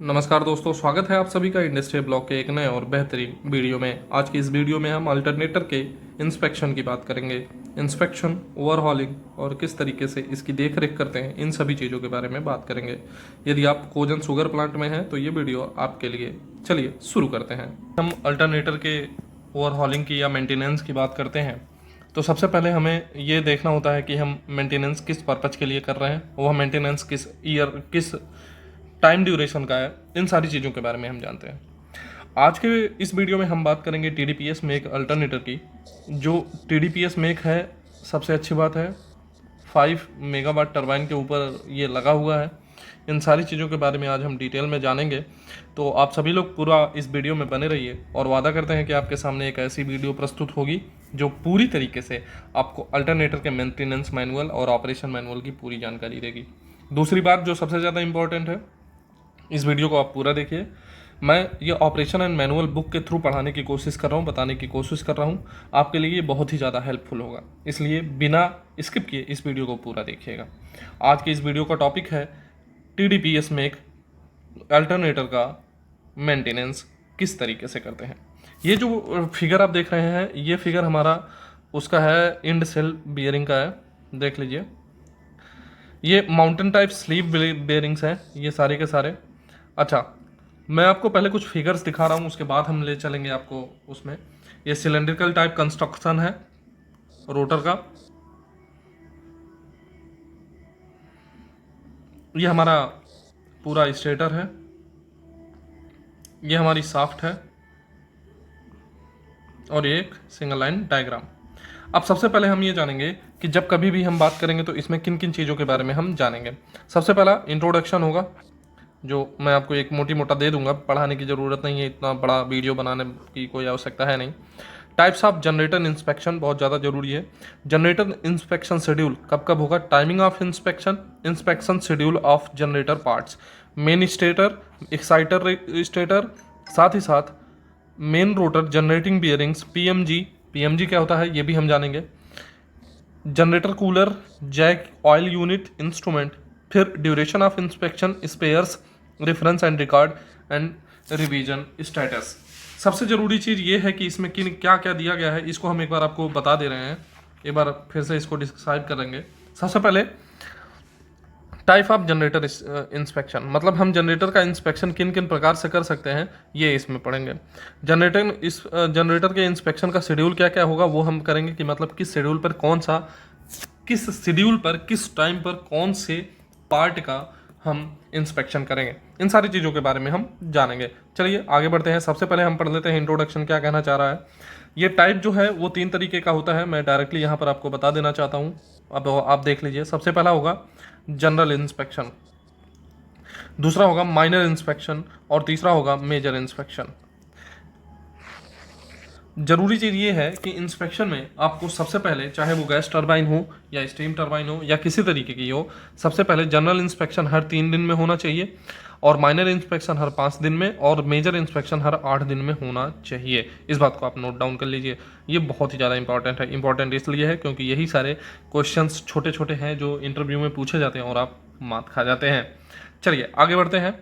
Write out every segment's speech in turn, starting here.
नमस्कार दोस्तों, स्वागत है आप सभी का इंडस्ट्रियल ब्लॉग के एक नए और बेहतरीन वीडियो में। आज की इस वीडियो में हम अल्टरनेटर के इंस्पेक्शन की बात करेंगे। इंस्पेक्शन, ओवरहॉलिंग और किस तरीके से इसकी देख रेख करते हैं, इन सभी चीज़ों के बारे में बात करेंगे। यदि आप कोजन शुगर प्लांट में हैं तो ये वीडियो आपके लिए। चलिए शुरू करते हैं। हम अल्टरनेटर के ओवरहॉलिंग की या मेंटेनेंस की बात करते हैं तो सबसे पहले हमें ये देखना होता है कि हम मेंटेनेंस किस पर्पज़ के लिए कर रहे हैं, वह मेंटेनेंस किस ईयर, किस टाइम ड्यूरेशन का है। इन सारी चीज़ों के बारे में हम जानते हैं। आज के इस वीडियो में हम बात करेंगे TDPS मेक अल्टरनेटर की। जो TDPS मेक है, सबसे अच्छी बात है 5 मेगावाट टरबाइन के ऊपर ये लगा हुआ है। इन सारी चीज़ों के बारे में आज हम डिटेल में जानेंगे, तो आप सभी लोग पूरा इस वीडियो में बने रहिए और वादा करते हैं कि आपके सामने एक ऐसी वीडियो प्रस्तुत होगी जो पूरी तरीके से आपको अल्टरनेटर के मेंटेनेंस मैनुअल और ऑपरेशन मैनुअल की पूरी जानकारी देगी। दूसरी बात जो सबसे ज़्यादा इंपॉर्टेंट है, इस वीडियो को आप पूरा देखिए। मैं ये ऑपरेशन एंड मैनुअल बुक के थ्रू पढ़ाने की कोशिश कर रहा हूँ, बताने की कोशिश कर रहा हूँ। आपके लिए ये बहुत ही ज़्यादा हेल्पफुल होगा, इसलिए बिना स्किप किए इस वीडियो को पूरा देखिएगा। आज की इस वीडियो का टॉपिक है TDPS मेक अल्टरनेटर का मेंटेनेंस किस तरीके से करते हैं। ये जो फिगर आप देख रहे हैं, ये फिगर हमारा उसका है, इंड सेल बियरिंग का है। देख लीजिए, ये माउंटेन टाइप स्लीव बेयरिंग्स हैं ये सारे के सारे। अच्छा, मैं आपको पहले कुछ फिगर्स दिखा रहा हूँ, उसके बाद हम ले चलेंगे आपको उसमें। ये सिलेंड्रिकल टाइप कंस्ट्रक्शन है रोटर का। ये हमारा पूरा स्टेटर है, ये हमारी शाफ्ट है और ये एक सिंगल लाइन डायग्राम। अब सबसे पहले हम ये जानेंगे कि जब कभी भी हम बात करेंगे तो इसमें किन किन चीज़ों के बारे में हम जानेंगे। सबसे पहला इंट्रोडक्शन होगा, जो मैं आपको एक मोटी मोटा दे दूंगा, पढ़ाने की ज़रूरत नहीं है, इतना बड़ा वीडियो बनाने की कोई आवश्यकता है नहीं। टाइप्स ऑफ जनरेटर इंस्पेक्शन बहुत ज़्यादा जरूरी है। जनरेटर इंस्पेक्शन शेड्यूल कब कब होगा, timing of inspection, inspection schedule of generator parts, main stator, exciter stator, साथ ही साथ main rotor, generating bearings, PMG क्या होता है ये भी हम जानेंगे, generator cooler, jack, oil unit, instrument, फिर duration of inspection, spares, reference and record and revision status. सबसे ज़रूरी चीज़ ये है कि इसमें किन क्या क्या दिया गया है, इसको हम एक बार आपको बता दे रहे हैं। एक बार फिर से इसको डिस्क्राइब करेंगे। सबसे पहले टाइप ऑफ जनरेटर इंस्पेक्शन, मतलब हम जनरेटर का इंस्पेक्शन किन किन प्रकार से कर सकते हैं ये इसमें पढ़ेंगे। जनरेटर के इंस्पेक्शन का शेड्यूल क्या क्या होगा वो हम करेंगे, कि मतलब किस शेड्यूल पर कौन सा, किस शेड्यूल पर किस टाइम पर कौन से पार्ट का हम इंस्पेक्शन करेंगे। इन सारी चीज़ों के बारे में हम जानेंगे। चलिए आगे बढ़ते हैं। सबसे पहले हम पढ़ लेते हैं इंट्रोडक्शन क्या कहना चाह रहा है। ये टाइप जो है वो 3 तरीके का होता है, मैं डायरेक्टली यहाँ पर आपको बता देना चाहता हूँ। अब आप देख लीजिए। सबसे पहला होगा जनरल इंस्पेक्शन, दूसरा होगा माइनर इंस्पेक्शन और तीसरा होगा मेजर इंस्पेक्शन। जरूरी चीज़ ये है कि इंस्पेक्शन में आपको सबसे पहले, चाहे वो गैस टरबाइन हो या स्टीम टरबाइन हो या किसी तरीके की हो, सबसे पहले जनरल इंस्पेक्शन हर 3 दिन में होना चाहिए, और माइनर इंस्पेक्शन हर 5 दिन में, और मेजर इंस्पेक्शन हर 8 दिन में होना चाहिए। इस बात को आप नोट डाउन कर लीजिए, ये बहुत ही ज़्यादा इंपॉर्टेंट है। इंपॉर्टेंट इसलिए है क्योंकि यही सारे क्वेश्चंस छोटे छोटे हैं जो इंटरव्यू में पूछे जाते हैं और आप मात खा जाते हैं। चलिए आगे बढ़ते हैं।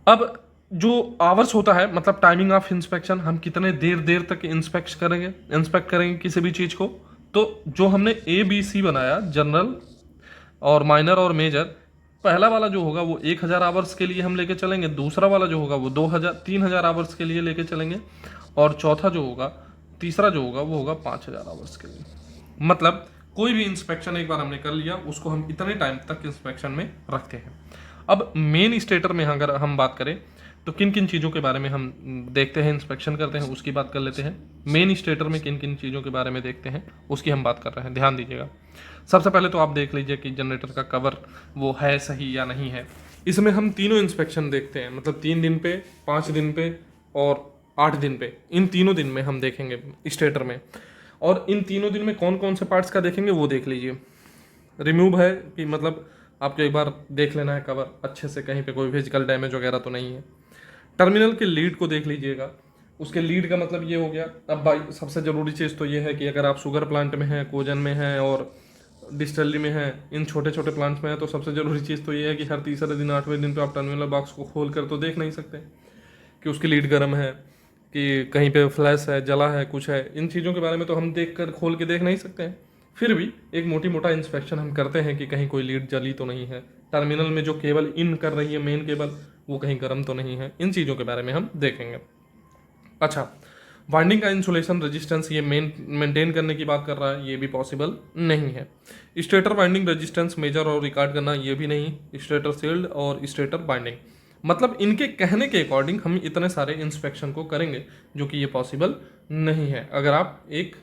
अब जो आवर्स होता है, मतलब टाइमिंग ऑफ इंस्पेक्शन, हम कितने देर तक इंस्पेक्ट करेंगे किसी भी चीज़ को। तो जो हमने ABC बनाया, जनरल और माइनर और मेजर, पहला वाला जो होगा वो 1000 आवर्स के लिए हम लेके चलेंगे, दूसरा वाला जो होगा वो 3000 आवर्स के लिए लेके चलेंगे, और चौथा जो होगा, तीसरा जो होगा वो होगा 5000 आवर्स के लिए। मतलब कोई भी इंस्पेक्शन एक बार हमने कर लिया, उसको हम इतने टाइम तक इंस्पेक्शन में रखते हैं। अब मेन स्टेटर में अगर हम बात करें तो किन किन चीज़ों के बारे में हम देखते हैं, इंस्पेक्शन करते हैं, उसकी बात कर लेते हैं। मेन स्टेटर में किन किन चीज़ों के बारे में देखते हैं उसकी हम बात कर रहे हैं, ध्यान दीजिएगा। सबसे पहले तो आप देख लीजिए कि जनरेटर का कवर वो है सही या नहीं है। इसमें हम तीनों इंस्पेक्शन देखते हैं, मतलब 3 दिन पे, 5 दिन पे और 8 दिन पे। इन तीनों दिन में हम देखेंगे स्टेटर में, और इन तीनों दिन में कौन कौन से पार्ट्स का देखेंगे वो देख लीजिए। रिमूव है कि मतलब आपको एक बार देख लेना है कवर अच्छे से, कहीं पे कोई फिजिकल डैमेज वगैरह तो नहीं है। टर्मिनल के लीड को देख लीजिएगा, उसके लीड का मतलब ये हो गया। अब भाई सबसे ज़रूरी चीज़ तो ये है कि अगर आप शुगर प्लांट में हैं, कोजन में हैं और डिस्टली में है, इन छोटे छोटे प्लांट्स में है, तो सबसे ज़रूरी चीज़ तो ये है कि हर तीसरे दिन 8वें दिन पे आप टर्मिनल बॉक्स को खोल कर तो देख नहीं सकते कि उसकी लीड गर्म है, कि कहीं पे फ्लैश है, जला है, कुछ है। इन चीज़ों के बारे में तो हम देख कर खोल के देख नहीं सकते हैं। फिर भी एक मोटी मोटा इंस्पेक्शन हम करते हैं कि कहीं कोई लीड जली तो नहीं है, टर्मिनल में जो केबल इन कर रही है मेन केबल वो कहीं गर्म तो नहीं है। इन चीज़ों के बारे में हम देखेंगे। अच्छा, वाइंडिंग का इंसुलेशन रेजिस्टेंस ये मेंटेन करने की बात कर रहा है, ये भी पॉसिबल नहीं है। स्टेटर वाइंडिंग रेजिस्टेंस मेजर और रिकॉर्ड करना ये भी नहीं। स्टेटर सील्ड और स्टेटर बाइंडिंग, मतलब इनके कहने के अकॉर्डिंग हम इतने सारे इंस्पेक्शन को करेंगे, जो कि ये पॉसिबल नहीं है अगर आप एक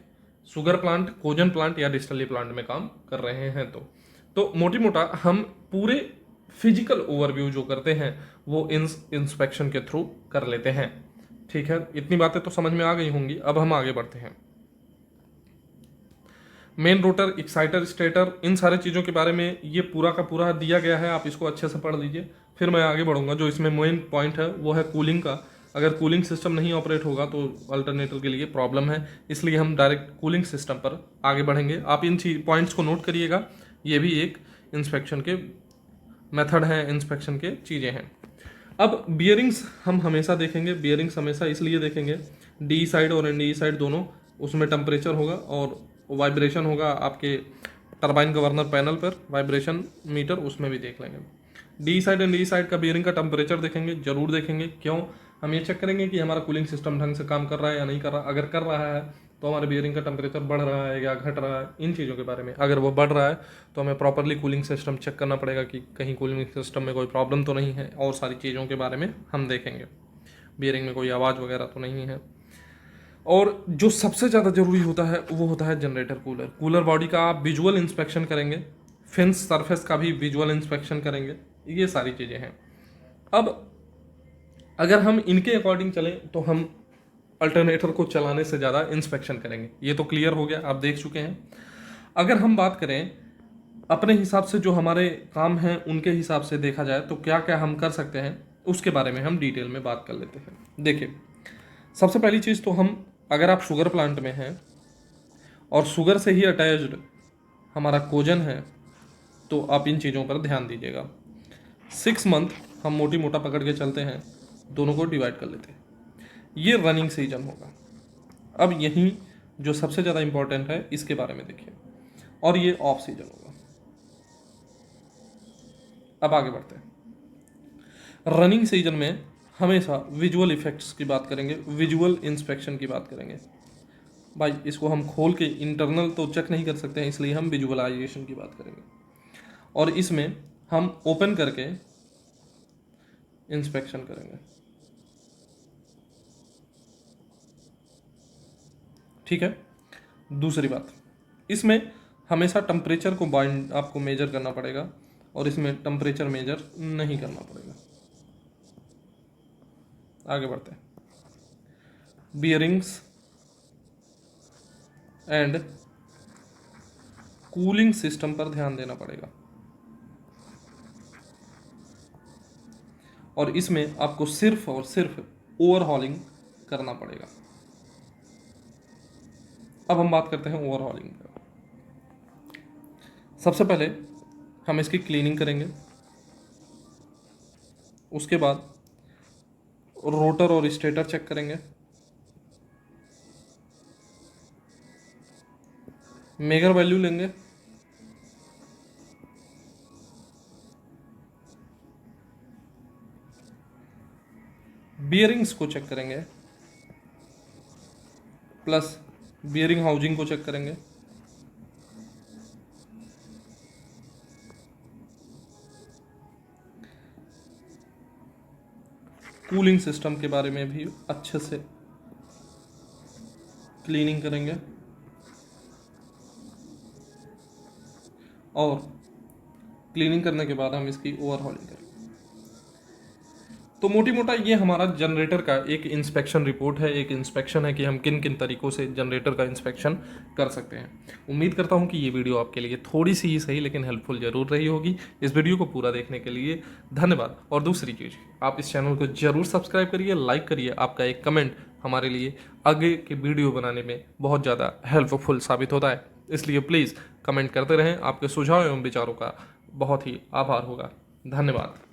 शुगर प्लांट, कोजन प्लांट या डिस्टिलरी प्लांट में काम कर रहे हैं। तो मोटी मोटा हम पूरे फिजिकल ओवरव्यू जो करते हैं वो इंस्पेक्शन के थ्रू कर लेते हैं। ठीक है, इतनी बातें तो समझ में आ गई होंगी। अब हम आगे बढ़ते हैं। मेन रोटर, एक्साइटर, स्टेटर, इन सारे चीज़ों के बारे में ये पूरा का पूरा दिया गया है, आप इसको अच्छे से पढ़ लीजिए। फिर मैं आगे बढ़ूंगा। जो इसमें मेन पॉइंट है वो है कूलिंग का। अगर कूलिंग सिस्टम नहीं ऑपरेट होगा तो अल्टरनेटर के लिए प्रॉब्लम है, इसलिए हम डायरेक्ट कूलिंग सिस्टम पर आगे बढ़ेंगे। आप इन पॉइंट्स को नोट करिएगा, ये भी एक इंस्पेक्शन के मेथड है, इंस्पेक्शन के चीज़ें हैं। अब बियरिंग्स हम हमेशा देखेंगे। बियरिंग्स हमेशा इसलिए देखेंगे, डी साइड और एनडी साइड दोनों, उसमें टेम्परेचर होगा और वाइब्रेशन होगा आपके टरबाइन गवर्नर पैनल पर, वाइब्रेशन मीटर उसमें भी देख लेंगे। D side and D side का बियरिंग का टेम्परेचर देखेंगे, जरूर देखेंगे। क्यों? हम ये चेक करेंगे कि हमारा कूलिंग सिस्टम ढंग से काम कर रहा है या नहीं कर रहा। अगर कर रहा है तो हमारे बियरिंग का टेम्परेचर बढ़ रहा है या घट रहा है, इन चीज़ों के बारे में। अगर वो बढ़ रहा है तो हमें प्रॉपरली कूलिंग सिस्टम चेक करना पड़ेगा कि कहीं कूलिंग सिस्टम में कोई प्रॉब्लम तो नहीं है, और सारी चीज़ों के बारे में हम देखेंगे। बियरिंग में कोई आवाज़ वगैरह तो नहीं है। और जो सबसे ज़्यादा ज़रूरी होता है वो होता है जनरेटर कूलर। कूलर बॉडी का आप विजुअल इंस्पेक्शन करेंगे, फिन्स सरफेस का भी विजुअल इंस्पेक्शन करेंगे, ये सारी चीज़ें हैं। अब अगर हम इनके अकॉर्डिंग चलें तो हम अल्टरनेटर को चलाने से ज़्यादा इंस्पेक्शन करेंगे। ये तो क्लियर हो गया, आप देख चुके हैं। अगर हम बात करें अपने हिसाब से, जो हमारे काम हैं उनके हिसाब से देखा जाए तो क्या क्या हम कर सकते हैं, उसके बारे में हम डिटेल में बात कर लेते हैं। देखिए, सबसे पहली चीज़ तो हम, अगर आप शुगर प्लांट में हैं और शुगर से ही अटैच्ड हमारा कोजन है तो आप इन चीज़ों पर ध्यान दीजिएगा। 6 मंथ हम मोटी मोटा पकड़ के चलते हैं, दोनों को डिवाइड कर लेते हैं। ये रनिंग सीजन होगा। अब यहीं जो सबसे ज़्यादा इंपॉर्टेंट है इसके बारे में देखिए, और ये ऑफ सीजन होगा। अब आगे बढ़ते हैं। रनिंग सीजन में हमेशा विजुअल इफेक्ट्स की बात करेंगे, विजुअल इंस्पेक्शन की बात करेंगे। भाई इसको हम खोल के इंटरनल तो चेक नहीं कर सकते हैं, इसलिए हम विजुअलाइजेशन की बात करेंगे। और इसमें हम ओपन करके इंस्पेक्शन करेंगे। ठीक है। दूसरी बात, इसमें हमेशा टेम्परेचर को बाइंड आपको मेजर करना पड़ेगा, और इसमें टेम्परेचर मेजर नहीं करना पड़ेगा। आगे बढ़ते हैं। बियरिंग्स एंड कूलिंग सिस्टम पर ध्यान देना पड़ेगा, और इसमें आपको सिर्फ और सिर्फ ओवरहॉलिंग करना पड़ेगा। अब हम बात करते हैं ओवरहॉलिंग का। सबसे पहले हम इसकी क्लीनिंग करेंगे, उसके बाद रोटर और स्टेटर चेक करेंगे, मेगर वैल्यू लेंगे, बियरिंग्स को चेक करेंगे, प्लस बियरिंग हाउसिंग को चेक करेंगे, कूलिंग सिस्टम के बारे में भी अच्छे से क्लीनिंग करेंगे, और क्लीनिंग करने के बाद हम इसकी ओवरहॉलिंग करेंगे। तो मोटी मोटा ये हमारा जनरेटर का एक इंस्पेक्शन रिपोर्ट है, एक इंस्पेक्शन है कि हम किन किन तरीकों से जनरेटर का इंस्पेक्शन कर सकते हैं। उम्मीद करता हूँ कि ये वीडियो आपके लिए थोड़ी सी ही सही लेकिन हेल्पफुल जरूर रही होगी। इस वीडियो को पूरा देखने के लिए धन्यवाद। और दूसरी चीज़, आप इस चैनल को जरूर सब्सक्राइब करिए, लाइक करिए। आपका एक कमेंट हमारे लिए आगे के वीडियो बनाने में बहुत ज़्यादा हेल्पफुल साबित होता है, इसलिए प्लीज़ कमेंट करते रहें। आपके सुझाव एवं विचारों का बहुत ही आभार होगा। धन्यवाद।